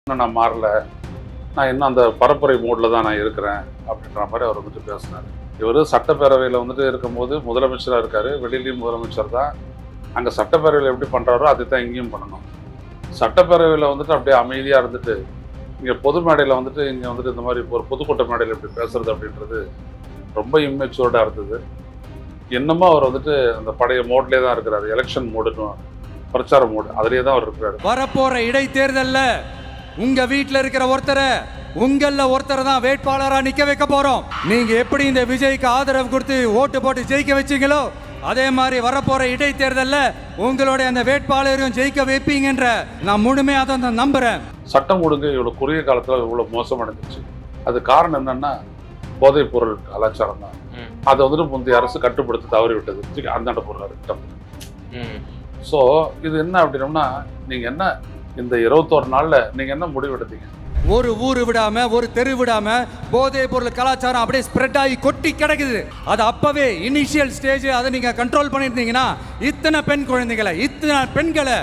இன்னும் நான் மாறல, நான் இன்னும் அந்த பரப்புரை மோடில் தான் நான் இருக்கிறேன் அப்படின்ற மாதிரி அவர் வந்துட்டு பேசினார். இவர் சட்டப்பேரவையில் வந்துட்டு இருக்கும்போது முதலமைச்சராக இருக்கார், வெளியிலையும் முதலமைச்சர் தான். அங்கே சட்டப்பேரவையில் எப்படி பண்ணுறாரோ அதை தான் இங்கேயும் பண்ணணும். சட்டப்பேரவையில் வந்துட்டு அப்படியே அமைதியாக இருந்துட்டு இங்கே பொது மேடையில் வந்துட்டு இங்கே வந்துட்டு இந்த மாதிரி ஒரு பொதுக்கூட்ட மேடையில் இப்படி பேசுறது அப்படின்றது ரொம்ப இம்மெச்சூர்டாக இருந்தது. என்னமோ அவர் வந்துட்டு அந்த பழைய மோட்லேயே தான் இருக்கிறார், எலெக்ஷன் மோடுன்னு பிரச்சார மோடு, அதிலேயே தான் அவர் இருக்கிறார். வரப்போற இடைத்தேர்தல்ல உங்க வீட்டில் இருக்கிற ஒருத்தரை தான் வேட்பாளரா நிக்க வைக்க போறோம். நீங்க எப்படி இந்த விஜய்க்கு ஆதரவு கொடுத்து ஓட்டு போட்டு ஜெயிக்க வச்சீங்களோ அதே மாதிரி வரப்போற இடைத்தேர்தல்ல உங்களுடைய அந்த வேட்பாளரையும் ஜெயிக்க வைப்பீங்கன்ற நான் முழுமையாக தான் நம்புறேன். சட்டம் ஒழுங்கு இவ்வளவு குறுகிய காலத்துல இவ்வளவு மோசமடைஞ்சிச்சு. அது காரணம் என்னன்னா போதைப் பொருள் கலாச்சாரம் தான். அதை வந்துட்டு முந்தைய அரசு கட்டுப்படுத்த தவறி விட்டது, அந்தாண்ட பொருளாதார. ஸோ இது என்ன அப்படின்னோம்னா, நீங்க என்ன இந்த 21 நாள்ல நீங்க என்ன முடிவு எடுத்தீங்க? ஒரு ஊரு விடாம ஒரு தெரு விடாம போதைப் பொருள் கலாச்சாரம் அப்படியே ஸ்ப்ரெட் ஆகி கொட்டி கிடக்குது. அது அப்பவே இனிஷியல் ஸ்டேஜ் அதை நீங்க கண்ட்ரோல் பண்ணியிருந்தீங்கன்னா இத்தனை பெண்களை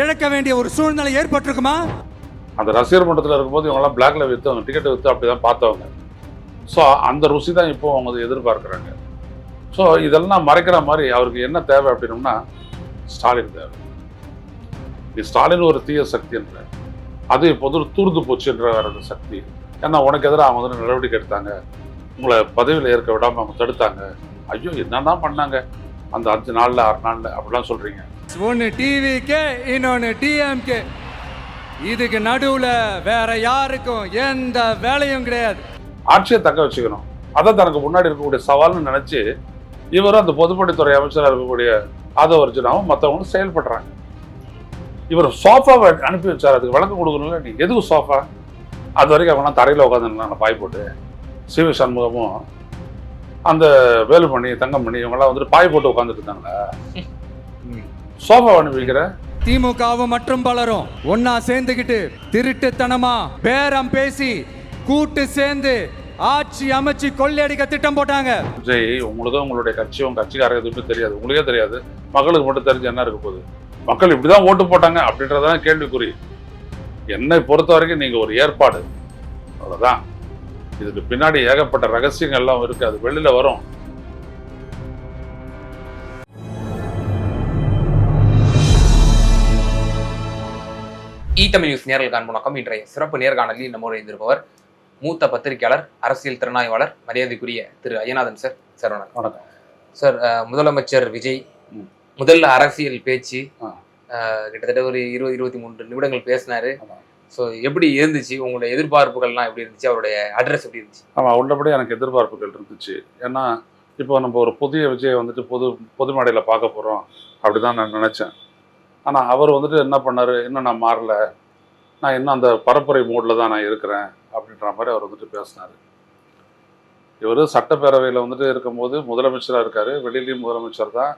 இழக்க வேண்டிய ஒரு சூழ்நிலை ஏற்பட்டிருக்குமா? அந்த ரசிகர் மன்றத்தில் இருக்கும்போது இவங்கெல்லாம் பிளாக்ல விற்று அவங்க டிக்கெட் விற்று அப்படிதான் பார்த்தவங்க. ஸோ அந்த ருசி தான் இப்போ அவங்க எதிர்பார்க்குறாங்க. ஸோ இதெல்லாம் மறைக்கிற மாதிரி அவருக்கு என்ன தேவை அப்படின்னோம்னா, ஸ்டாலின் தேவை. ஸ்டாலின் ஒரு தீய சக்தி என்ற அது இப்போது தூர்ந்து போச்சுன்ற அந்த சக்தி. ஏன்னா உனக்கு எதிராக அவங்க வந்து நடவடிக்கை எடுத்தாங்க, உங்களை பதவியில் ஏற்க விடாமல் அவங்க தடுத்தாங்க. ஐயோ என்னதான் பண்ணாங்க அந்த 5 நாள்ல 6 நாள்ல அப்படிலாம் சொல்றீங்க. ஒன்னு டிவிக்கே இன்னொன்னு டிஎம்கே, இதுக்கு நடுவுல வேற யாருக்கும் எந்த வேலையும் கிடையாது. ஆட்சியை தக்க வச்சுக்கணும், அதான் தனக்கு முன்னாடி இருக்கக்கூடிய சவால்னு நினைச்சு இவரும் அந்த பொதுப்பணித்துறை அமைச்சராக இருக்கக்கூடிய ஆதவ அர்ஜுனாவும் மற்றவங்களும் செயல்படுறாங்க. இவர் சோஃபாவை அனுப்பி வச்சார், அதுக்கு விளக்கம் கொடுக்கணும்ல. நீ எதுக்கு சோஃபா? அது வரைக்கும் அவங்களாம் தரையில் உட்காந்துருந்தாங்க பாய் போட்டு. சிவி சண்முகமும் அந்த வேலுமணி தங்கமணி இவங்கெல்லாம் வந்துட்டு பாய் போட்டு உட்காந்துட்டு இருந்தாங்களா? சோஃபா அனுப்பி வைக்கிற திமுகவும் மற்றும் பலரும் ஒன்னா சேர்ந்துகிட்டு திருட்டுத்தனமா பேரம் பேசி கூட்டு சேர்ந்து ஆட்சி அமைச்சு கொள்ளையடிக்க திட்டம் போட்டாங்க. விஜய், உங்களுக்கும் உங்களுடைய கட்சியும் கட்சிக்காரங்க எதுவுமே தெரியாது, உங்களுக்கே தெரியாது. மக்களுக்கு மட்டும் தெரிஞ்சு என்ன இருக்க போகுது? மக்கள் இப்படிதான் ஓட்டு போட்டாங்க அப்படின்றதான் கேள்விக்குறி. என்னை பொறுத்த வரைக்கும் நீங்க ஒரு ஏற்பாடு, அவ்வளவுதான். இதுக்கு பின்னாடி ஏகப்பட்ட ரகசியங்கள் எல்லாம் இருக்கு, அது வெளியில வரும். தமிழ் நியூஸ் நேரல் காண்போம். இன்றைய சிறப்பு நேர்காணலில் நம்மோடு இருந்திருப்பவர் மூத்த பத்திரிகையாளர், அரசியல் திறனாய்வாளர், மரியாதைக்குரிய திரு ஐயநாதன் சார். சார் வணக்கம். வணக்கம் சார். முதலமைச்சர் விஜய் முதல்ல அரசியல் பேச்சு கிட்டத்தட்ட ஒரு 20-23 நிமிடங்கள் பேசினாரு. ஸோ எப்படி இருந்துச்சு? உங்களுடைய எதிர்பார்ப்புகள்லாம் எப்படி இருந்துச்சு? அவருடைய அட்ரஸ் எப்படி இருந்துச்சு? ஆமாம், உள்ளபடி எனக்கு எதிர்பார்ப்புகள் இருந்துச்சு. ஏன்னா இப்போ நம்ம ஒரு புதிய விஜயை வந்துட்டு பொது மேடையில் பார்க்க போகிறோம் அப்படிதான் நான் நினச்சேன். ஆனால் அவர் வந்துட்டு என்ன பண்ணார், இன்னும் நான் மாறல, நான் இன்னும் அந்த பரப்புரை மோடில் தான் நான் இருக்கிறேன் அப்படின்ற மாதிரி அவர் வந்துட்டு பேசினார். இவர் சட்டப்பேரவையில் வந்துட்டு இருக்கும்போது முதலமைச்சராக இருக்கார், வெளியிலையும் முதலமைச்சர் தான்.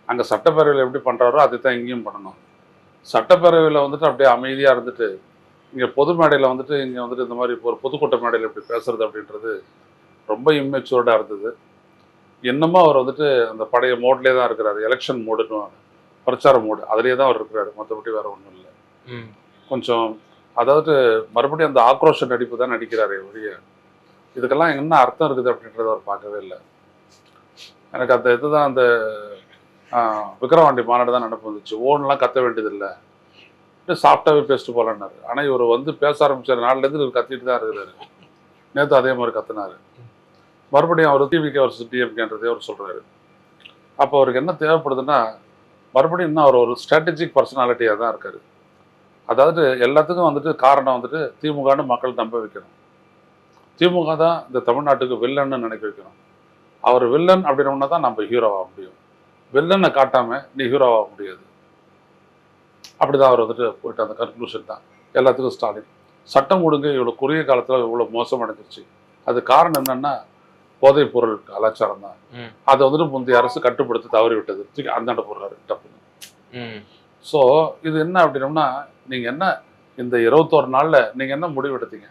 அங்கே சட்டப்பேரவையில் எப்படி பண்ணுறாரோ அதை தான் இங்கேயும் பண்ணணும். சட்டப்பேரவையில் வந்துட்டு அப்படியே அமைதியாக இருந்துட்டு இங்கே பொது மேடையில் வந்துட்டு இங்கே வந்துட்டு இந்த மாதிரி ஒரு பொதுக்கூட்ட மேடையில் இப்படி பேசுறது அப்படின்றது ரொம்ப இம்மெச்சூர்டாக இருந்தது. என்னமோ அவர் வந்துட்டு அந்த பழைய மோட்லேயே தான் இருக்கிறார், எலெக்ஷன் மோடுன்னு பிரச்சார மோடு, அதிலேயே தான் அவர் இருக்கிறாரு, மற்றபடி வேற ஒன்றும் இல்லை. கொஞ்சம் அதாவது மறுபடியும் அந்த ஆக்ரோஷ நடிப்பு தான் நடிக்கிறாரு ஒழிய இதுக்கெல்லாம் என்ன அர்த்தம் இருக்குது அப்படின்றத அவர் பார்க்கவே இல்லை. எனக்கு அந்த இதுதான் அந்த விக்கிரவாண்டி மாநாடு தான் நினைப்பு வந்துச்சு. ஓன்லாம் கத்த வேண்டியதில்லை, சாஃப்டாகவே பேசிட்டு போகலான்னாரு. ஆனால் இவர் வந்து பேச ஆரம்பிச்ச நாள்லேருந்து இவர் கத்திட்டு தான் இருக்கிறாரு. நேற்று அதே மாதிரி கத்துனாரு. மறுபடியும் அவர் டிவிக்கு அவர் டிஎம்கேன்றதே அவர் சொல்கிறாரு. அப்போ அவருக்கு என்ன தேவைப்படுதுன்னா, மறுபடியும் இன்னும் அவர் ஒரு ஸ்ட்ராட்டஜிக் பர்சனாலிட்டியாக தான் இருக்காரு. அதாவது எல்லாத்துக்கும் வந்துட்டு காரணம் வந்துட்டு திமுகன்னு மக்கள் நம்ப வைக்கணும். திமுக தான் இந்த தமிழ்நாட்டுக்கு வில்லன்னு நினைக்க வைக்கணும். அவர் வில்லன் அப்படின்னா தான் நம்ம ஹீரோவாக முடியும். வில்லனை காட்டாமல் நீ ஹீரோவாக முடியாது. அப்படிதான் அவர் வந்துட்டு போயிட்டு அந்த கன்க்ளூஷன் தான் எல்லாத்துக்கும். ஸ்டாலின் சட்டம் ஒழுங்கு இவ்வளோ குறுகிய காலத்தில் இவ்வளோ மோசமடைஞ்சிருச்சு. அது காரணம் என்னன்னா போதைப் பொருள் கலாச்சாரம் தான். அதை வந்துட்டு முந்தைய அரசு கட்டுப்படுத்த தவறி விட்டது, அந்தாண்ட போடுறாரு டப்புன்னு. ஸோ இது என்ன அப்படின்னோம்னா, நீங்கள் என்ன இந்த 21 நாளில் நீங்கள் என்ன முடிவு எடுத்தீங்க?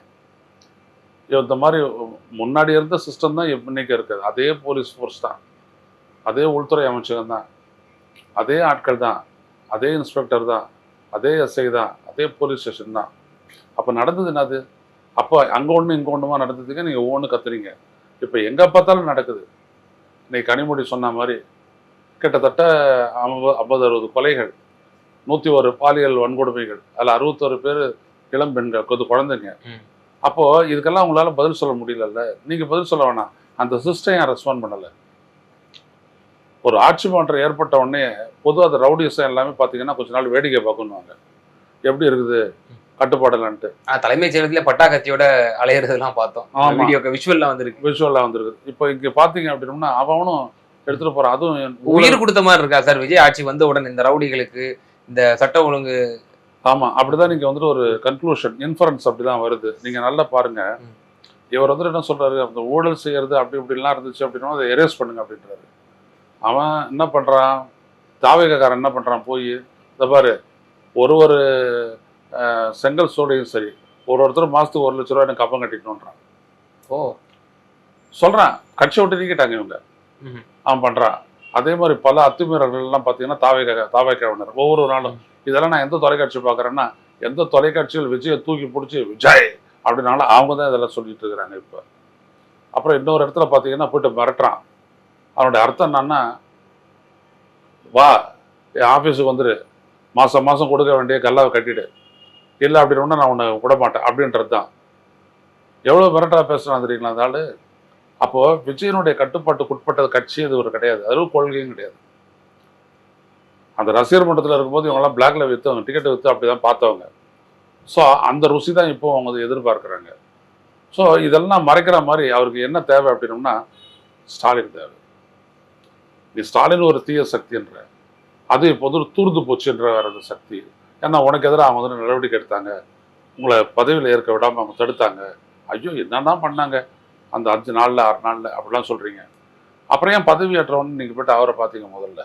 இந்த மாதிரி முன்னாடி இருந்த சிஸ்டம் தான் இன்னைக்கு இருக்குது. அதே போலீஸ் ஃபோர்ஸ் தான், அதே உள்துறை அமைச்சகம் தான், அதே ஆட்கள் தான், அதே இன்ஸ்பெக்டர் தான், அதே எஸ்ஐ தான், அதே போலீஸ் ஸ்டேஷன் தான். அப்போ நடந்தது என்னது? அப்போ அங்கே ஒன்று இங்கே ஒன்றுமா நடந்ததுக்கு நீங்கள் ஒவ்வொன்று கத்துறீங்க. இப்போ எங்கே பார்த்தாலும் நடக்குது. இன்னைக்கு கனிமொழி சொன்ன மாதிரி கிட்டத்தட்ட 50-60 கொலைகள், 101 பாலியல் வன்கொடுமைகள், அதில் 61 பேர் இளம் பெண்கள், கொஞ்சம் குழந்தைங்க. அப்போ இதுக்கெல்லாம் உங்களால பதில் சொல்ல முடியலல்ல. நீங்க பதில் சொல்ல வேணாம். அந்த சிஸ்டம் ஏன் ரெஸ்பாண்ட் பண்ணல? ஒரு ஆட்சி மாற்றம் ஏற்பட்ட உடனே பொதுவாக அந்த ரவுடிசம் எல்லாமே பார்த்தீங்கன்னா கொஞ்ச நாள் வேடிக்கை பார்க்கணுவாங்க. எப்படி இருக்குது கட்டுப்பாடலான்ட்டு. தலைமைச் செயலகத்திலே பட்டா கத்தியோட அலையிறதெல்லாம் பார்த்தோம். வீடியோக்கு விஷுவல்லாம் வந்திருக்கு. விஷுவலாக வந்திருக்கு. இப்போ இங்கே பார்த்தீங்க அப்படின்னா அவனும் எடுத்துட்டு போறான். அதுவும் உயிர் கொடுத்த மாதிரி இருக்கா சார் விஜய் ஆட்சி வந்த உடனே இந்த ரவுடிகளுக்கு, இந்த சட்ட ஒழுங்கு? ஆமா, அப்படிதான் நீங்க வந்துட்டு ஒரு கன்க்ளூஷன் இன்ஃபரன்ஸ் அப்படிதான் வருது. நீங்க நல்லா பாருங்க. இவர் வந்துட்டு என்ன சொல்றாரு, அந்த ஊழல் செய்யறது அப்படி இப்படிலாம் இருந்துச்சு அப்படின்னா அதை எரேஸ் பண்ணுங்க அப்படின்றாரு. அவன் என்ன பண்றான், தாவேகாரன் என்ன பண்றான், போய் இந்த பாரு ஒரு செங்கல் சோடையும் சரி ஒருத்தர் மாசத்துக்கு 1 லட்ச ரூபாய் எனக்கு கப்பம் கட்டிக்கணுன்றான். ஓ சொல்றான். கட்சி விட்டு நீக்கிட்டாங்க இவங்க. அவன் பண்றான். அதே மாதிரி பல அத்துமீறல்கள் எல்லாம் பார்த்தீங்கன்னா தாவேகாவினர் ஒவ்வொரு நாளும். இதெல்லாம் நான் எந்த தொலைக்காட்சி பார்க்குறேன்னா, எந்த தொலைக்காட்சிகள் விஜயை தூக்கி பிடிச்சி விஜய் அப்படின்னாலும் அவங்க தான் இதெல்லாம் சொல்லிட்டு இருக்கிறாங்க இப்போ. அப்புறம் இன்னொரு இடத்துல பார்த்தீங்கன்னா போயிட்டு மிரட்டுறான். அவனுடைய அர்த்தம் என்னன்னா, வா என் ஆஃபீஸுக்கு வந்துடு, மாதம் மாதம் கொடுக்க வேண்டிய கல்லாவை கட்டிடு, இல்லை அப்படின்னா நான் உன்னை விட மாட்டேன் அப்படின்றது தான். எவ்வளோ மிரட்டா பேசுகிறான் தெரியுங்களா அந்த ஆள். அப்போது விஜயனுடைய கட்டுப்பாட்டுக்கு உட்பட்ட கட்சி அது ஒரு கிடையாது, அதுவும் கொள்கையும் கிடையாது. அந்த ரசிகர் மன்றத்தில் இருக்கும்போது இவங்கெல்லாம் பிளாக்ல விற்று அவங்க டிக்கெட்டை விற்று அப்படி தான் பார்த்தவங்க. ஸோ அந்த ருசி தான் இப்போ அவங்க எதிர்பார்க்குறாங்க. ஸோ இதெல்லாம் மறைக்கிற மாதிரி அவருக்கு என்ன தேவை அப்படின்னோம்னா, ஸ்டாலின் தேவை. நீ ஸ்டாலின் ஒரு தீய சக்தின்ற, அது இப்போது தூர்ந்து போச்சுன்ற அந்த சக்தி. ஏன்னா உனக்கு எதிராக அவங்க வந்து நடவடிக்கை எடுத்தாங்க, உங்களை பதவியில் ஏற்க விடாமல் அவங்க தடுத்தாங்க. ஐயோ என்னென்ன பண்ணாங்க அந்த 5 நாளில் 6 நாளில் அப்படிலாம் சொல்கிறீங்க. அப்புறம் ஏன் பதவி ஏற்றவொன்னு நீங்கள் போய்ட்டு அவரை பார்த்தீங்க முதல்ல?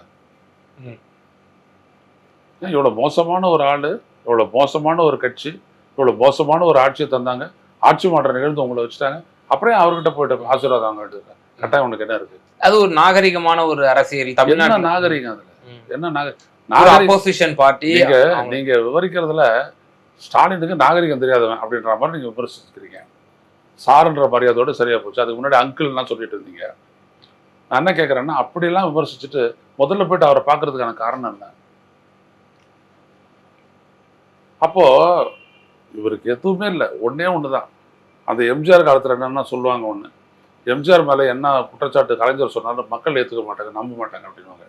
ஏன் இவ்வளோ மோசமான ஒரு ஆள், இவ்வளோ மோசமான ஒரு கட்சி, இவ்வளோ மோசமான ஒரு ஆட்சியை தந்தாங்க, ஆட்சி மாற்றம் நிகழ்ந்து உங்களை வச்சுட்டாங்க, அப்புறம் அவர்கிட்ட போயிட்டு ஆசீர்வாதம் அவங்க எடுத்துக்க கட்டாயம் உனக்கு என்ன இருக்கு? அது ஒரு நாகரிகமான ஒரு அரசியல். என்ன நாகரிகம் அதுல? என்ன அப்போசிஷன் பார்ட்டி நீங்க விவரிக்கிறதுல ஸ்டாலினுக்கு நாகரிகம் தெரியாதவன் அப்படின்ற மாதிரி நீங்க விமர்சிக்கிறீங்க. சாருன்ற மரியாதையோட சரியா போச்சு. அதுக்கு முன்னாடி அங்கிள்லாம் சொல்லிட்டு இருந்தீங்க. நான் என்ன கேட்கறேன்னா, அப்படிலாம் விமர்சிச்சுட்டு முதல்ல போயிட்டு அவரை பார்க்கறதுக்கான காரணம் என்ன? அப்போ இவருக்கு எதுவுமே இல்லை, ஒன்னே ஒண்ணுதான். அந்த எம்ஜிஆர் காலத்துல என்னன்னா சொல்லுவாங்க, ஒண்ணு எம்ஜிஆர் மேல என்ன குற்றச்சாட்டு கலைஞர் சொன்னாலும் மக்கள் ஏத்துக்க மாட்டாங்க, நம்ப மாட்டாங்க அப்படின்வாங்க.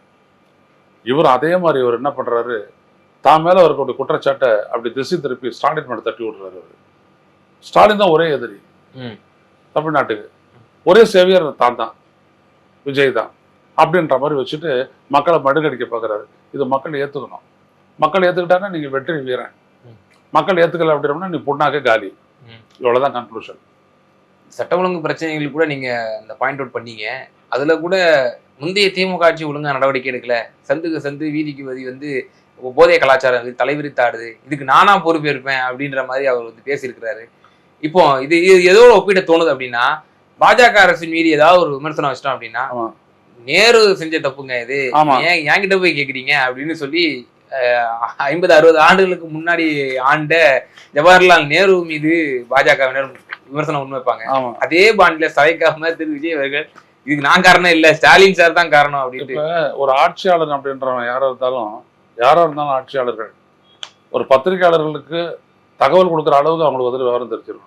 இவர் அதே மாதிரி இவர் என்ன பண்றாரு, தான் மேல அவருடைய குற்றச்சாட்டை அப்படி திசை திருப்பி ஸ்டாலின் மேல தட்டி விடுறாரு. அவரு ஸ்டாலின் தான் ஒரே எதிரி தமிழ்நாட்டுக்கு, ஒரே சேவியர் தான் தான் விஜய் தான் அப்படின்ற மாதிரி வச்சுட்டு மக்களை மடுங்கடிக்க பார்க்குறாரு. இது மக்கள் ஏற்றுக்கணும். மக்கள் ஏற்றுக்கிட்டாங்கன்னா நீங்கள் வெற்றி வீரன், மக்கள் ஏற்றுக்கல அப்படின்னா நீ புண்ணாக்க காலி. இவ்வளோதான் கன்க்ளூஷன். சட்ட ஒழுங்கு பிரச்சனைகள் கூட நீங்க அந்த பாயிண்ட் அவுட் பண்ணீங்க. அதுல கூட முந்தைய திமுக ஆட்சி ஒழுங்கா நடவடிக்கை எடுக்கல, சந்துக்கு சந்து வீதிக்கு வதி வந்து போதைய கலாச்சாரம் தலைவிரித்தாடுது, இதுக்கு நானா பொறுப்பேற்பேன் அப்படின்ற மாதிரி அவர் வந்து பேசியிருக்கிறாரு. இப்போ இது ஏதோ ஒப்பிட தோணுது அப்படின்னா, பாஜக அரசின் மீது ஏதாவது ஒரு விமர்சனம் வச்சிட்டோம் அப்படின்னா, நேரு செஞ்ச தப்புங்க இது, ஏன் என்கிட்ட போய் கேட்குறீங்க அப்படின்னு சொல்லி 50-60 ஆண்டுகளுக்கு முன்னாடி ஆண்ட ஜவஹர்லால் நேரு மீது பாஜகவினர் விமர்சனம் முன்வைப்பாங்க. அதே பாண்டில சளைக்காம திரு விஜய் அவர்கள் இதுக்கு நான் காரணம் இல்ல, ஸ்டாலின் சார் தான் காரணம் அப்படின்ட்டு. ஒரு ஆட்சியாளர் அப்படின்றவன் யாரா இருந்தாலும் ஆட்சியாளர்கள் ஒரு பத்திரிகையாளர்களுக்கு தகவல் கொடுக்குற அளவுக்கு அவங்களுக்கு வந்து விவரம் தெரிஞ்சிருக்கணும்.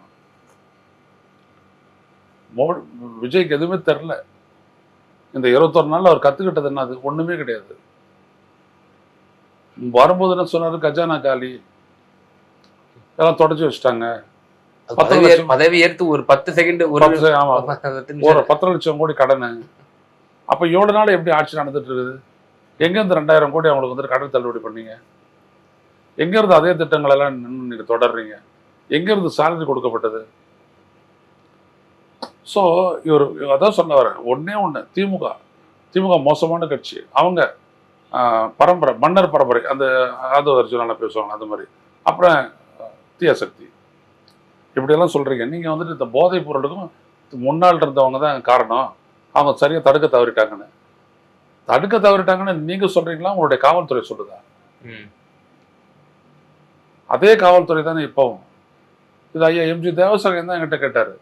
விஜய்க்கு எதுவுமே தெரில. இந்த 21 நாள்ல அவர் கத்துக்கிட்டது என்ன? அது ஒண்ணுமே கிடையாது. வரும்போது என்ன சொன்னாரு, கஜானா காலி, எல்லாம் தொடச்சி வச்சுட்டாங்க. பதவி ஏற்று ஒரு 10 செகண்ட் ஒரு 10 லட்சம் கோடி கடனு. அப்ப இவ்வளவு நாள் எப்படி ஆட்சி நடந்துட்டு இருக்குது? எங்க இருந்து 2000 கோடி அவங்களுக்கு வந்து கடன் தள்ளுபடி பண்ணீங்க? எங்க இருந்து அதே திட்டங்கள் எல்லாம் நீங்க தொடர்றீங்க? எங்க இருந்து சேலரி கொடுக்கப்பட்டது? ஸோ இவர் அதான் சொல்ல வர ஒன்னே ஒன்று, திமுக மோசமான கட்சி. அவங்க பரம்பரை, மன்னர் பரம்பரை, அந்த அர்ஜுனால பேசுவாங்க அது மாதிரி. அப்புறம் தீய சக்தி இப்படியெல்லாம் சொல்றீங்க. நீங்க வந்துட்டு இந்த போதைப் பொருளுக்கும் முன்னால் இருந்தவங்க தான் காரணம், அவங்க சரியா தடுக்க தவறிட்டாங்கன்னு நீங்க சொல்றீங்களா, உங்களுடைய காவல்துறை சொல்லுதா? அதே காவல்துறை தானே இப்பவும் இது ஐயா எம்ஜி தேவசகாயம் தான் என்கிட்ட கேட்டார்.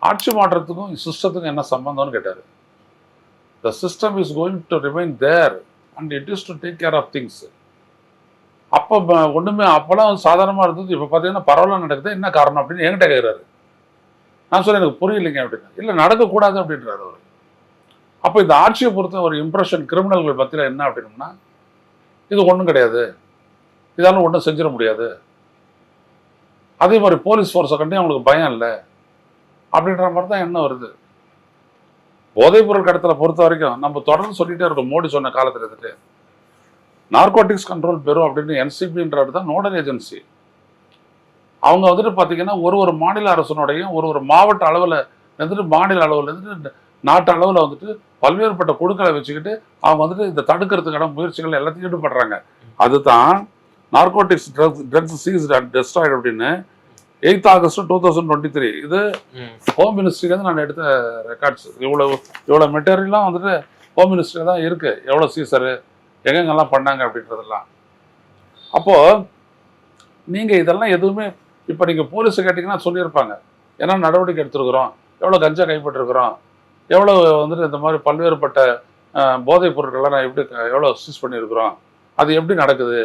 ஆட்சி மாற்றத்துக்கும் சிஸ்டத்துக்கும் என்ன சம்பந்தம்னு கேட்டார். The system is going to remain there and it is to take care of things. அப்போ ஒன்றுமே அப்போல்லாம் சாதாரணமாக இருந்தது, இப்போ பார்த்தீங்கன்னா பரவாயில்ல நடக்குது, என்ன காரணம் அப்படின்னு என்கிட்ட கேட்குறாரு. நான் சொல்ல எனக்கு புரியலைங்க அப்படின்னு. இல்லை நடக்கக்கூடாது அப்படின்றாரு அவர். அப்போ இந்த ஆட்சியை பொறுத்த ஒரு இம்ப்ரெஷன் கிரிமினல்கள் பற்றியில் என்ன அப்படின்னா, இது ஒன்றும் கிடையாது, இதாலும் ஒன்றும் செஞ்சிட முடியாது, அதே மாதிரி போலீஸ் ஃபோர்ஸை கண்டி அவங்களுக்கு பயம் இல்லை அப்படின்ற மாதிரி தான் என்ன வருது. போதைப்பொருள் கடத்தலை பொறுத்த வரைக்கும் நம்ம தொடர்ந்து சொல்லிகிட்டே இருக்கோம். மோடி சொன்ன காலத்தில் இருந்துட்டு நார்கோட்டிக்ஸ் கண்ட்ரோல் பெறும் அப்படின்னு என்சிபின்றது தான் நோடல் ஏஜென்சி. அவங்க வந்துட்டு பார்த்தீங்கன்னா ஒரு மாநில அரசனுடையும் ஒரு மாவட்ட அளவில் இருந்துட்டு மாநில அளவில் இருந்துட்டு நாட்டு அளவில் வந்துட்டு பல்வேறுபட்ட குழுக்களை வச்சுக்கிட்டு அவங்க வந்துட்டு இதை தடுக்கிறதுக்கான முயற்சிகள் எல்லாத்தையும் ஈடுபடுறாங்க. அதுதான் narcotics drugs seized and destroyed அப்படின்னு 8th August 2023 இது ஹோம் மினிஸ்ட்ரியிலேருந்து நான் எடுத்த ரெக்கார்ட்ஸ். இவ்வளோ மெட்டீரியல்லாம் வந்துட்டு ஹோம் மினிஸ்ட்ரி தான் இருக்குது, எவ்வளோ சீசரு எங்கெங்கெல்லாம் பண்ணாங்க அப்படின்றதெல்லாம். அப்போது நீங்கள் இதெல்லாம் எதுவுமே இப்போ நீங்கள் போலீஸை கேட்டிங்கன்னா சொல்லியிருப்பாங்க, ஏன்னா நடவடிக்கை எடுத்துருக்குறோம், எவ்வளோ கஞ்சா கைப்பற்றிருக்கிறோம், எவ்வளோ வந்துட்டு இந்த மாதிரி பல்வேறுபட்ட போதைப் பொருட்கள்லாம் நான் எப்படி எவ்வளோ சீஸ் பண்ணியிருக்கிறோம், அது எப்படி நடக்குது,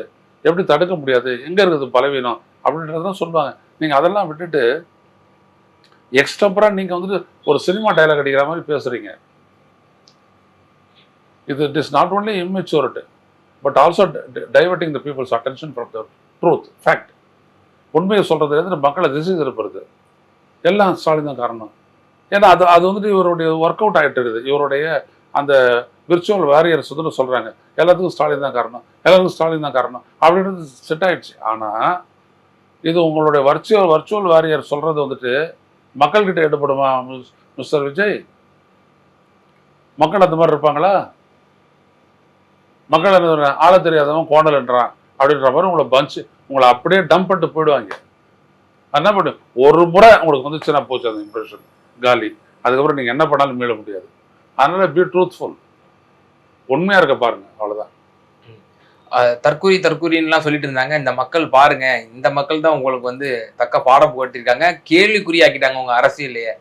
எப்படி தடுக்க முடியாது, எங்கே இருக்குது பலவீனம் அப்படின்றதான் சொல்லுவாங்க. நீங்கள் அதெல்லாம் விட்டுட்டு எக்ஸ்ட்ரப்பராக நீங்கள் வந்துட்டு ஒரு சினிமா டைலாக் அடிக்கிற மாதிரி பேசுகிறீங்க. It is not only immaturity but also diverting the people's attention from the truth fact. உண்மையை சொல்கிறது மக்களை திசை திருப்புறது எல்லாம் ஸ்டாலின் தான் காரணம். ஏன்னா அது வந்துட்டு இவருடைய ஒர்க் அவுட் ஆகிட்டு இருக்குது. இவருடைய அந்த விர்ச்சுவல் வாரியர்ஸ் வந்து சொல்கிறாங்க எல்லாத்துக்கும் ஸ்டாலின் தான் காரணம், எல்லாத்துக்கும் ஸ்டாலின் தான் காரணம் அப்படின்றது செட் ஆகிடுச்சு. ஆனால் இது உங்களுடைய வர்ச்சுவல் வாரியர் சொல்கிறது வந்துட்டு மக்கள்கிட்ட எடுபடுமா மிஸ்டர் விஜய்? மக்கள் அந்த மாதிரி இருப்பாங்களா? மக்கள் ஆள தெரியாதவன் கோணல்ன்றான் அப்படின்ற மாதிரி உங்களை அப்படியே டம்ப் பண்ணிட்டு போயிடுவாங்க. என்ன பண்ணு ஒரு முறை உங்களுக்கு வந்துச்சுன்னா போச்சு அந்த இம்ப்ரெஷன் காலி. அதுக்கப்புறம் நீங்கள் என்ன பண்ணாலும் மீள முடியாது. அதனால பி ட்ரூத்ஃபுல், உண்மையாக இருக்க பாருங்க, அவ்வளோதான். தற்கூரின்லாம் சொல்லிட்டு இருந்தாங்க. இந்த மக்கள் பாருங்க, இந்த மக்கள் தான் உங்களுக்கு வந்து தக்க பாடம் புகட்டிருக்காங்க, கேள்விக்குறியாக்கிட்டாங்க உங்க அரசியலையே,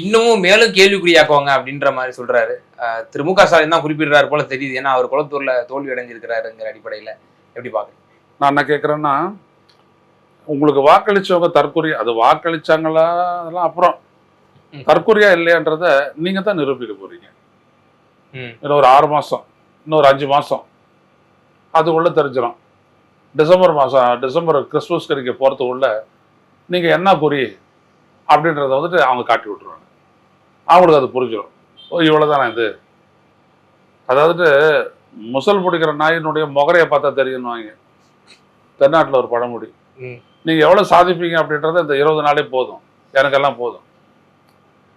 இன்னமும் மேலும் கேள்விக்குறியாக்குவாங்க அப்படின்ற மாதிரி சொல்றாரு. திரு மு க ஸ்டாலின் தான் குறிப்பிடுறாரு போல தெரியுது. ஏன்னா அவர் குளத்தூர்ல தோல்வி அடைஞ்சிருக்கிறாருங்கிற அடிப்படையில எப்படி பாக்குறீங்க? நான் என்ன கேட்குறேன்னா, உங்களுக்கு வாக்களிச்சவங்க தற்கொலை, அது வாக்களிச்சாங்களா அதெல்லாம் அப்புறம், தற்கொலையா இல்லையான்றத நீங்க தான் நிரூபிக்க போறீங்க. இன்னும் ஒரு 6 மாசம், இன்னும் ஒரு 5 மாசம் அதுக்குள்ள தெரிஞ்சிடும். டிசம்பர் கிறிஸ்துமஸ் கறிக்க போறதுக்குள்ள நீங்க என்ன குறி அப்படின்றத வந்துட்டு அவங்க காட்டி விட்டுருவாங்க. அவங்களுக்கு அது புரிஞ்சிடும். ஓ இவ்வளவுதானா இது. அதாவது முசல் பிடிக்கிற நாயினுடைய முகரையை பார்த்தா தெரியும்னுவாங்க. தென்னாட்டில் ஒரு பழமொழி. நீங்க எவ்வளவு சாதிப்பீங்க அப்படின்றத இந்த 20 நாளே போதும், எனக்கெல்லாம் போதும்.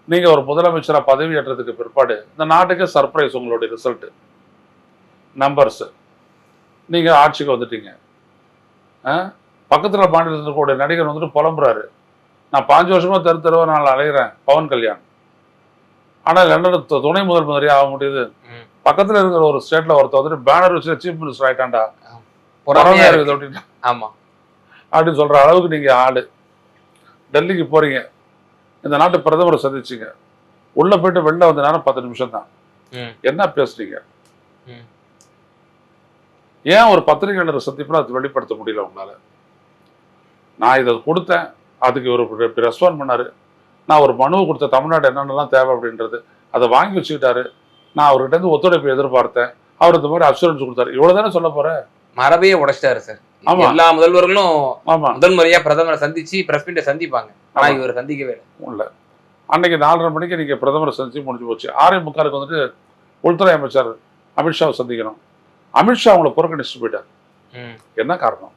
நீங்க ஒரு முதலமைச்சரா பதவி ஏற்றதுக்கு பிற்பாடு இந்த நாட்டுக்கே சர்ப்ரைஸ் உங்களுடைய ரிசல்ட் நம்பர்ஸ். நீங்க ஆட்சிக்கு வந்துட்டீங்க. பக்கத்துல மாநிலத்தில் கூட நடிகர் வந்துட்டு புலம்புறாரு, நான் 5 வருஷமா தெருவா நான் அலைகிறேன் பவன் கல்யாண், ஆனால் லண்டன் துணை முதல் மந்திரியா ஆக முடியுது. பக்கத்துல இருக்கிற ஒரு ஸ்டேட்ல ஒருத்தர் வந்துட்டு பேனர் வச்சு சீஃப் மினிஸ்டர் ஆயிட்டான்டா இருக்குது அப்படின்னு சொல்ற அளவுக்கு நீங்க ஆளு. டெல்லிக்கு போறீங்க, இந்த நாட்டு பிரதமரை சந்திச்சீங்க, உள்ள போயிட்டு வெளில வந்த நேரம் 10 நிமிஷம் தான். என்ன பேசுறீங்க? ஏன் ஒரு பத்திரிகையாளர் சந்திப்புல அது வெளிப்படுத்த முடியல உங்களால? நான் இதை கொடுத்தேன், அதுக்கு ஒரு ரெஸ்பாண்ட் பண்ணாரு. நான் ஒரு மனுவை கொடுத்த தமிழ்நாடு என்னென்னலாம் தேவை அப்படின்றது அதை வாங்கி வச்சுக்கிட்டாரு. நான் அவர்கிட்ட இருந்து ஒத்துழைப்பு எதிர்பார்த்தேன், அவர் இந்த மாதிரி அஷூரன்ஸ் கொடுத்தாரு. இவ்வளவுதானே சொல்ல போறேன். மரபையே உடைச்சிட்டாரு சார். ஆமா, எல்லா முதல்வர்களும் முதல் முறையா பிரதமரை சந்திச்சு பிரஸ் மீட்டை சந்திப்பாங்க, ஆனா இவர் சந்திக்கவே இல்லை. அன்னைக்கு 4:30 மணிக்கு நீங்க பிரதமரை சந்திச்சு முடிஞ்சு போச்சு. 6:45 வந்துட்டு உள்துறை அமைச்சர் அமித்ஷாவை சந்திக்கணும். அமித்ஷா அவங்களை புறக்கணிச்சுட்டு போயிட்டார். என்ன காரணம்?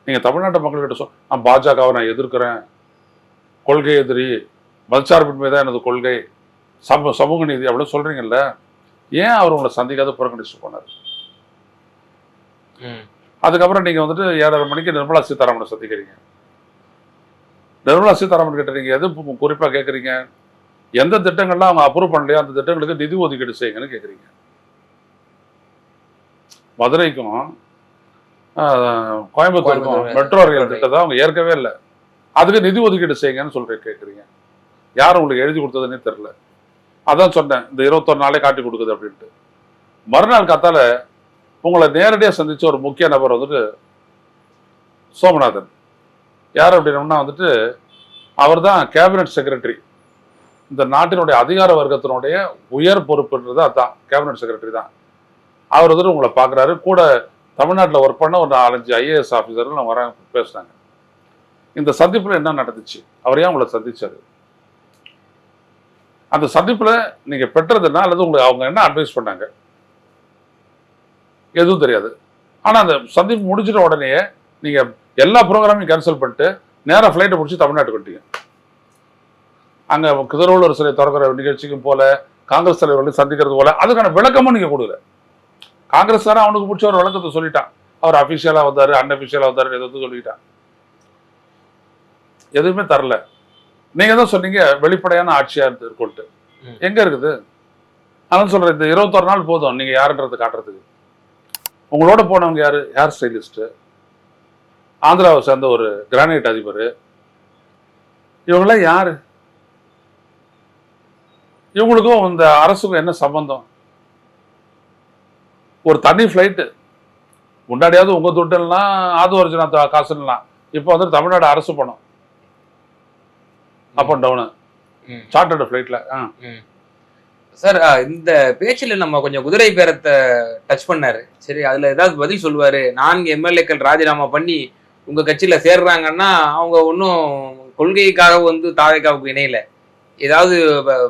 நீங்க தமிழ்நாட்டு மக்கள்கிட்ட நான் பாஜகவை நான் எதிர்க்கிறேன், கொள்கை எதிரி, மதச்சார்பின்மை தான் எனது கொள்கை, சமூக நீதி அப்படின்னு சொல்றீங்கல்ல, ஏன் அவர் உங்களை சந்திக்காத புறக்கணிச்சு போனார்? அதுக்கப்புறம் நீங்க வந்துட்டு 7:30 மணிக்கு நிர்மலா சீதாராமனை சந்திக்கிறீங்க. நிர்மலா சீதாராமன் கிட்ட நீங்க எது குறிப்பா கேட்குறீங்க? எந்த திட்டங்கள்லாம் அவங்க அப்ரூவ் பண்ணலையோ அந்த திட்டங்களுக்கு நிதி ஒதுக்கீடு செய்யுங்கன்னு கேட்குறீங்க. மதுரைக்கும் கோயம்புத்தூர் மெட்ரோ ரயில் திட்டத்தை அவங்க ஏற்கவே இல்லை. அதுக்கு நிதி ஒதுக்கீடு செய்யுங்கன்னு கேட்குறீங்க. யாரும் உங்களுக்கு எழுதி கொடுத்ததுன்னே தெரியல. அதான் சொன்னேன், இந்த 21 நாளே காட்டி கொடுக்குது அப்படின்ட்டு. மறுநாள் காத்தால உங்களை நேரடியாக சந்திச்ச ஒரு முக்கிய நபர் வந்துட்டு சோமநாதன். யார் அப்படின்னோம்னா வந்துட்டு அவர் தான் கேபினட் செக்ரட்டரி. இந்த நாட்டினுடைய அதிகார வர்க்கத்தினுடைய உயர் பொறுப்புன்றது அதான், கேபினட் செக்ரட்டரி தான். அவர் வந்துட்டு உங்களை பார்க்குறாரு. கூட தமிழ்நாட்டில் ஒர்க் பண்ண ஒரு 4-5 IAS ஆஃபீஸர்கள் அவங்க வராங்க, பேசுனாங்க. இந்த சந்திப்பில் என்ன நடந்துச்சு, அவர் ஏன் உங்களை சந்திச்சாரு, அந்த சந்திப்பில் நீங்கள் பெற்றதுன்னா அல்லது உங்களுக்கு அவங்க என்ன அட்வைஸ் பண்ணாங்க எதுவும் தெரியாது. ஆனால் அந்த சந்திப்பு முடிச்சிட்ட உடனே நீங்கள் எல்லா ப்ரோக்ராமையும் கேன்சல் பண்ணிட்டு நேராக ஃப்ளைட்டை பிடிச்சி தமிழ்நாட்டுக்கு வந்துட்டீங்க. அங்கே திருவள்ளுவர் சிலை திறக்கிற நிகழ்ச்சிக்கும் போல, காங்கிரஸ் தலைவர்களையும் சந்திக்கிறது போல, அதுக்கான விளக்கமும் நீங்கள் கொடுக்கல. காங்கிரஸ்காரன் அவனுக்கு பிடிச்ச ஒரு விளக்கத்தை சொல்லிட்டான். அவர் அஃபிஷியலாக வந்தார், அன்அஃபிஷியலாக வந்தார், எதாவது சொல்லிட்டான். எதுவுமே தரல. நீங்கள் தான் சொன்னீங்க வெளிப்படையான ஆட்சியாக இருக்குன்ட்டு. எங்கே இருக்குது? அதனால சொல்கிறேன், இந்த 21 நாள் போதும் நீங்கள் யாருன்றது காட்டுறதுக்கு. உங்களோட போனவங்க யார்? ஹேர் ஸ்டைலிஸ்ட்டு, ஆந்திராவை சேர்ந்த ஒரு கிரானைட் அதிபர். இவங்களாம் யாரு? இவங்களுக்கும் இந்த அரசுக்கும் என்ன சம்பந்தம்? ஒரு தனி ஃப்ளைட்டு. முன்னாடியாவது உங்க துட்டெல்லாம் ஆதவர்ஜனா காசுலாம், இப்போ வந்து தமிழ்நாடு அரசு பணம். அப் அண்ட் டவுனு சார்ட்டர்டு ஃப்ளைட்ல. சார், இந்த பேச்சில் நம்ம கொஞ்சம் குதிரை பேரத்தை டச் பண்ணாரு. சரி, அதுல ஏதாவது பதில் சொல்லுவாரு. 4 MLAக்கள் ராஜினாமா பண்ணி உங்க கட்சியில சேர்றாங்கன்னா அவங்க ஒன்றும் கொள்கைக்காக வந்து தாவேக்காவுக்கு இணையில, ஏதாவது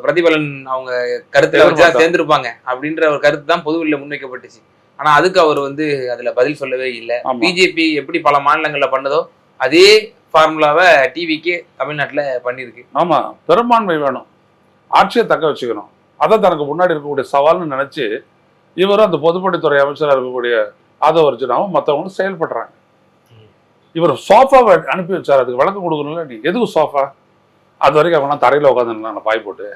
பிரதிபலன் அவங்க கருத்துல வச்சா சேர்ந்திருப்பாங்க அப்படின்ற ஒரு கருத்து தான் பொதுவெளியில முன்வைக்கப்பட்டுச்சு. ஆனா அதுக்கு அவர் வந்து அதுல பதில் சொல்லவே இல்லை. பிஜேபி எப்படி பல மாநிலங்கள்ல பண்ணதோ அதே ஃபார்முலாவை டிவிக்கு தமிழ்நாட்டுல பண்ணிருக்கு. ஆமா, பெரும்பான்மை வேணும், ஆட்சியை தக்க வச்சுக்கணும். அதான் தனக்கு முன்னாடி இருக்கக்கூடிய சவால்னு நினைச்சு இவரும் அந்த பொதுப்பணித்துறை அமைச்சராக இருக்கக்கூடிய ஆதவர்ஜனாவும் மற்றவங்களும் செயல்படுறாங்க. இவர் சோஃபாவை அனுப்பி வச்சார். அதுக்கு விளக்கம் கொடுக்கணும்ல. நீ எதுக்கு சோஃபா? அது வரைக்கும் அவங்களாம் தரையில் உட்காந்துருந்தாங்க பாய் போட்டு.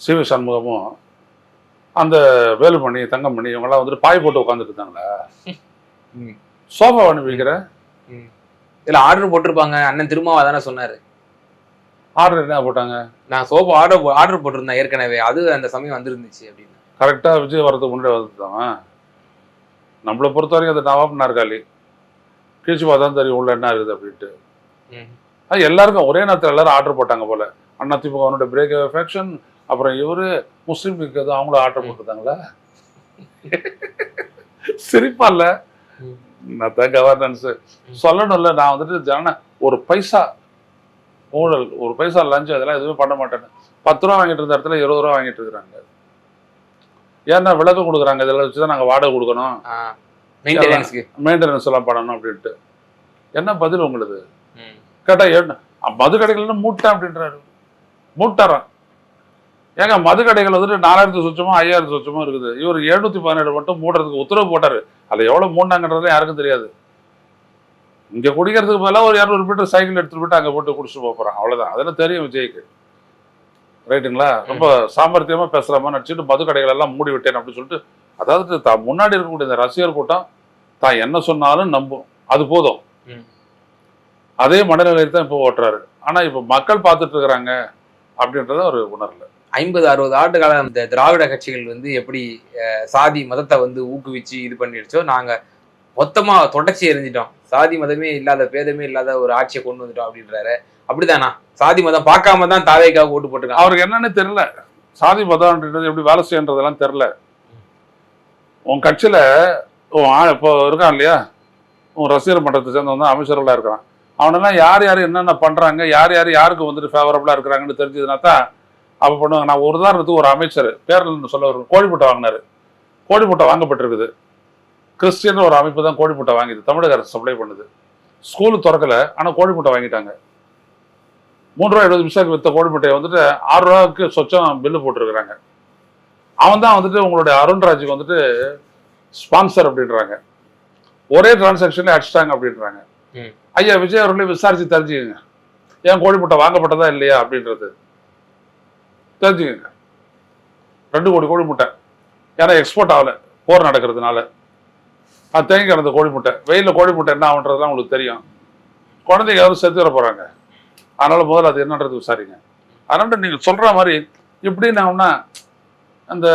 சிவி சண்முகமும் அந்த வேலுமணி, தங்கமணி இவங்கெல்லாம் வந்துட்டு பாய் போட்டு உட்காந்துட்டு இருந்தாங்களா? சோஃபா அனுப்பி வைக்கிற இதுல ஆர்டர் போட்டிருப்பாங்க. அண்ணன் திருமாவா தானே சொன்னாரு. ஆர்டர் என்ன போட்டாங்க? நான் சோஃபா ஆர்டர் போட்டிருந்தேன் ஏற்கனவே, அது அந்த சமயம் வந்துருந்துச்சு அப்படின்னு. கரெக்டாக விஜய் வரதுக்கு முன்னாடி வந்துட்டான். நம்மளை பொறுத்த வரைக்கும் அது நவாப் நாற்காலி கீழ்ச்சி பார்த்தா தெரியும் உள்ள என்ன இருக்குது அப்படின்ட்டு. அது எல்லாருக்கும் ஒரே நேரத்தில் எல்லாரும் ஆர்டர் போட்டாங்க போல. அண்ணா திமுக பிரேக் ஃபேக்ஷன், அப்புறம் இவரு முஸ்லீம் இருக்கிறது அவங்களும் ஆர்டர் போட்டுருந்தாங்களா? சிரிப்பா இல்ல? நான் தான் கவர்னன்ஸ் சொல்லணும்ல. நான் வந்துட்டு ஒரு பைசா ஊழல், ஒரு பைசா லஞ்சம், அதெல்லாம் எதுவுமே பண்ண மாட்டேன்னு 10 ரூபா வாங்கிட்டு இருந்த இடத்துல 20 ரூபா வாங்கிட்டு இருக்கிறாங்க. ஏன்னா விளக்கம் கொடுக்குறாங்க, இதெல்லாம் வச்சுதான் நாங்கள் வாடகை கொடுக்கணும், மெயின்டெனன்ஸ் எல்லாம் பண்ணணும் அப்படின்ட்டு. என்ன பதில் உங்களுக்கு கேட்டா? மது கடைகள்னு மூட்டேன் அப்படின்றாரு. மூட்டாரான். ஏங்க மது கடைகள் வந்துட்டு 4000 சொச்சமோ 5000 சொச்சமோ இருக்குது. இவர் 717 மட்டும் மூடுறதுக்கு உத்தரவு போட்டாரு. அதில் எவ்வளோ மூடினாங்கன்றது யாருக்கும் தெரியாது. இங்கே குடிக்கிறதுக்கு பதிலாக ஒரு 200 மீட்டர் சைக்கிள் எடுத்துட்டு போயிட்டு அங்கே போட்டு குடிச்சுட்டு போகிறான், அவ்வளோதான். அதெல்லாம் தெரியும் விஜய்க்கு. ரைட்டுங்களா? ரொம்ப சாமர்த்தியமாக பேசுகிற மாதிரி நடிச்சுட்டு மது கடைகள் எல்லாம் மூடி விட்டேன் அப்படின்னு சொல்லிட்டு, அதாவது தான் முன்னாடி இருக்கக்கூடிய இந்த ரசிகர் கூட்டம் தான் என்ன சொன்னாலும் நம்பும், அது போதும். அதே மனநிலையை தான் இப்போ ஓட்டுறாரு. ஆனால் இப்போ மக்கள் பார்த்துட்டு இருக்கிறாங்க அப்படின்றத ஒரு உணரல. 50-60 ஆண்டு காலம் இந்த திராவிட கட்சிகள் வந்து எப்படி சாதி மதத்தை வந்து ஊக்குவிச்சு இது பண்ணிடுச்சோ, நாங்கள் மொத்தமாக தொடர்ச்சி எறிஞ்சிட்டோம், சாதி மதமே இல்லாத பேதமே இல்லாத ஒரு ஆட்சியை கொண்டு வந்துட்டோம் அப்படின்றாரு. அப்படிதானா? சாதி மதம் பார்க்காம தான் தாவேக்காக ஓட்டு போட்டுருக்காங்க. அவருக்கு என்னன்னு தெரியல. சாதி மதம்ன்றது எப்படி வேலை செய்யறதெல்லாம் தெரியல. உன் கட்சியில இப்போ இருக்கான் இல்லையா, உன் ரசிகர் மன்றத்தை சேர்ந்தவன் அமைச்சர்களாக இருக்கிறான். அவனெல்லாம் யார் யார் என்னென்ன பண்றாங்க, யார் யார் யாருக்கு வந்துட்டு ஃபேவரபிளா இருக்கிறாங்கன்னு தெரிஞ்சதுனா தான் அப்போ பண்ணுவாங்க. நான் ஒரு உதாரணத்துக்கு ஒரு அமைச்சர் பேரில் சொல்ல ஒரு கோழிமுட்டை வாங்கினாரு. கோழிமுட்டை வாங்கப்பட்டிருக்குது. கிறிஸ்டியன் ஒரு அமைப்பு தான் கோழிமுட்டை வாங்கிது, தமிழக அரசு சப்ளை பண்ணுது. ஸ்கூலு திறக்கல, ஆனால் கோழிமுட்டை வாங்கிட்டாங்க. 3 ரூபா 70 பைசாவுக்கு வித்த கோழிமுட்டையை வந்துட்டு 6 ரூபாய்க்கு சொச்சம் பில்லு போட்டிருக்கிறாங்க. அவன் தான் வந்துட்டு உங்களுடைய அருண்ராஜுக்கு வந்துட்டு ஸ்பான்சர் அப்படின்றாங்க. ஒரே டிரான்சாக்ஷன்ல அடிச்சிட்டாங்க அப்படின்றாங்க. ஐயா விஜய் அவர்களே விசாரிச்சு தெரிஞ்சுக்கங்க, ஏன் கோழிமுட்டை வாங்கப்பட்டதா இல்லையா அப்படின்றது தெரிஞ்சுக்கங்க. 2 கோடி கோழிமுட்டை, ஏன்னா எக்ஸ்போர்ட் ஆகல போர் நடக்கிறதுனால. அது தேங்கி கிடந்த கோழி முட்டை, வெயிலில் கோழி முட்டை என்ன ஆகுன்றதுலாம் உங்களுக்கு தெரியும். குழந்தைங்க யாரும் செத்து வர போகிறாங்க. அதனால் முதல்ல அது என்னன்றது விசாரிங்க. அதனால் நீங்கள் சொல்கிற மாதிரி இப்படி நாம்னா அந்த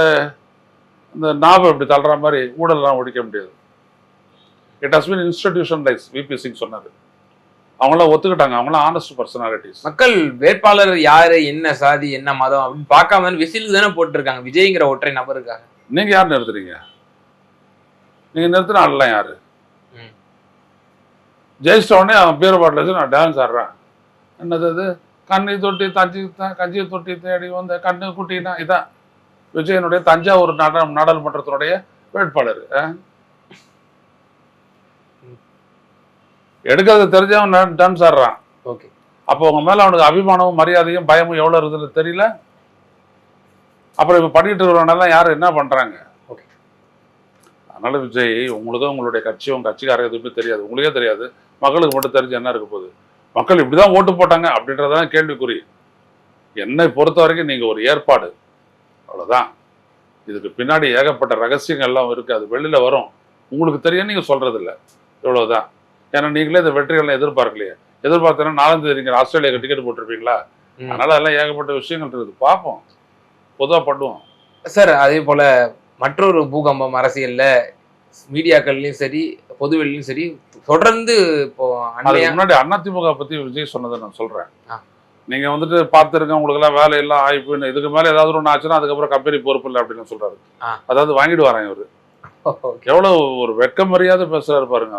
இந்த நாவை இப்படி தள்ளுற மாதிரி ஊழல்லாம் ஒழிக்க முடியாது. It has been institutionalise. VP Singh சொன்னார். அவங்களாம் ஒத்துக்கிட்டாங்க. அவங்களாம் ஆனஸ்ட் பர்சனாலிட்டிஸ். மக்கள் வேட்பாளர் யாரு, என்ன சாதி, என்ன மதம் அப்படின்னு பார்க்காம விசிலுக்கு தானே போட்டிருக்காங்க விஜய்ங்கிற ஒற்றை நபருக்காக. நீங்கள் யார் நிறுத்துறீங்க? நீங்கள் நிறுத்தின ஆள்லாம் யாரு? ஜெயிச்சிட்ட உடனே அவன் பீர பாட்டில் வச்சு நான் டான்ஸ் ஆடுறேன். என்னது அது? கண்ணி தொட்டி கஞ்சி தொட்டி தேடி வந்த கண்ணு குட்டினா இதான் விஜயனுடைய தஞ்சாவூர் நாடாளுமன்றத்தினுடைய வேட்பாளர். எடுக்கிறது தெரிஞ்சவன் டான்ஸ் ஆடுறான். ஓகே, அப்போ உங்க மேல அவனுக்கு அபிமானமும் மரியாதையும் பயமும் எவ்வளவு இருக்குதுன்னு தெரியல. அப்புறம் இப்ப பண்ணிட்டு இருக்கிறவனெல்லாம் யாரு என்ன பண்றாங்க? ஓகே. அதனால விஜய், உங்களுக்கும் உங்களுடைய கட்சியும் கட்சிக்காரங்க எதுவுமே தெரியாது, உங்களுக்கே தெரியாது. மக்களுக்கு மட்டும் தெரிஞ்சு என்ன இருக்க போகுது? மக்கள் இப்படிதான் ஓட்டு போட்டாங்க அப்படின்றதான் கேள்விக்குறி. என்னை பொறுத்த வரைக்கும் நீங்க ஒரு ஏற்பாடு, அவ்வளவுதான். இதுக்கு பின்னாடி ஏகப்பட்ட ரகசியங்கள் எல்லாம் இருக்கு. அது வெளியில வரும், உங்களுக்கு தெரியும், நீங்க சொல்றது இல்லை, இவ்வளவுதான். ஏன்னா நீங்களே இந்த வெற்றிகள்லாம் எதிர்பார்க்கலையே. எதிர்பார்த்தேன்னா 4ஆம் தேதி நீங்க ஆஸ்திரேலியாவுக்கு டிக்கெட் போட்டிருப்பீங்களா? அதனால எல்லாம் ஏகப்பட்ட விஷயங்கள் இருக்குது. பார்ப்போம், பொதுவாக பண்ணுவோம். சார், அதே போல மற்றொரு பூகம்பம் அரசியல்ல மீடியாக்கள்லயும் சரி பொதுவெளியும் சரி தொடர்ந்து இப்போ முன்னாடி அதிமுக பத்தி விஜய் சொன்னதை நான் சொல்றேன். நீங்க வந்துட்டு பார்த்துருக்க, உங்களுக்கு எல்லாம் வேலை எல்லாம் ஆயிப்புன்னு, இதுக்கு மேல ஏதாவது ஒன்று ஆச்சுன்னா அதுக்கப்புறம் கம்பெனி பொறுப்பு இல்லை அப்படின்னு சொல்றாரு. அதாவது வாங்கிட்டு வராங்க இவரு. எவ்வளவு ஒரு வெட்க மரியாதை பேசுறாரு பாருங்க.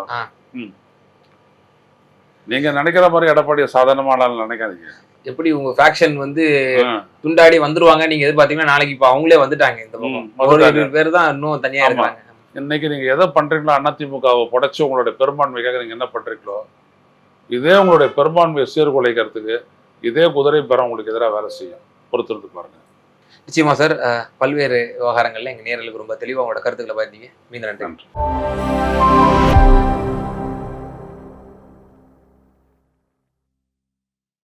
நீங்க நினைக்கிற மாதிரி எடப்பாடியை சாதாரணமான நினைக்காதீங்க. எப்படி உங்க ஃபேக்ஷன் வந்து துண்டாடி வந்துருவாங்க நீங்க எதிர்பார்த்தீங்கன்னா, நாளைக்கு இப்போ அவங்களே வந்துட்டாங்க. இந்த பக்கம் பேர் தான் இன்னும் தனியா இருக்காங்க. இன்னைக்கு நீங்க எதை பண்றீங்களோ, அதிமுகவை புடைச்சு உங்களுடைய பெரும்பான்மைக்காக நீங்க என்ன பண்றீங்களோ, இதே உங்களுடைய பெரும்பான்மையை சீர்குலைக்கிறதுக்கு இதே குதிரை பெற உங்களுக்கு எதிராக வேலை செய்யும். பொறுத்திருந்து பாருங்க. நிச்சயமா சார். பல்வேறு விவகாரங்கள்ல எங்க நேயர்களுக்கு ரொம்ப தெளிவா உங்களோட கருத்துக்களை பார்த்தீங்க. மீண்டும் நன்றி.